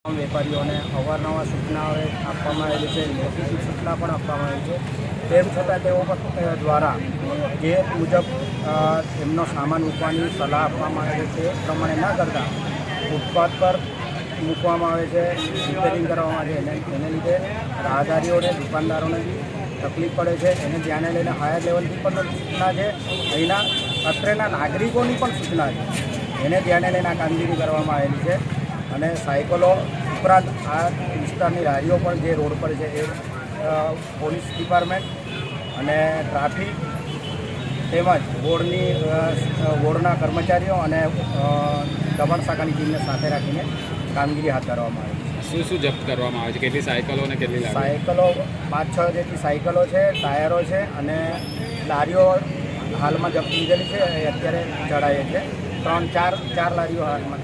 વેપારીઓને અવારનવાર સૂચનાઓ આપવામાં આવેલી છે, લેખિત સૂચના પણ આપવામાં આવી છે। તેમ છતાં તેઓ દ્વારા જે મુજબ એમનો સામાન મૂકવાની સલાહ આપવામાં આવે છે તે પ્રમાણે ન કરતાં ફૂટપાથ પર મૂકવામાં આવે છે, રિપેરિંગ કરવામાં આવે છે। એને લીધે રાહદારીઓને, દુકાનદારોને તકલીફ પડે છે। એને ધ્યાને લઈને હાયર લેવલથી પણ સૂચના છે, અહીંના અત્રેના નાગરિકોની પણ સૂચના છે, એને ધ્યાને લઈને આ કામગીરી કરવામાં આવેલી છે। અને સાયકલો ઉપરાંત આ વિસ્તારની લારીઓ પણ જે રોડ પર છે એ પોલીસ ડિપાર્ટમેન્ટ અને ટ્રાફિક તેમજ વોર્ડના કર્મચારીઓ અને દમણ શાખાની ટીમને સાથે રાખીને કામગીરી હાથ ધરવામાં આવી છે। શું શું જપ્ત કરવામાં આવે છે? કેટલી સાયકલો અને કેટલી લારીઓ? સાયકલો 5-6 જેટલી સાયકલો છે, ટાયરો છે અને લારીઓ હાલમાં જપ્ત લીધેલી છે, એ અત્યારે ચડાવીએ છે। 3-4 લારીઓ હાલમાં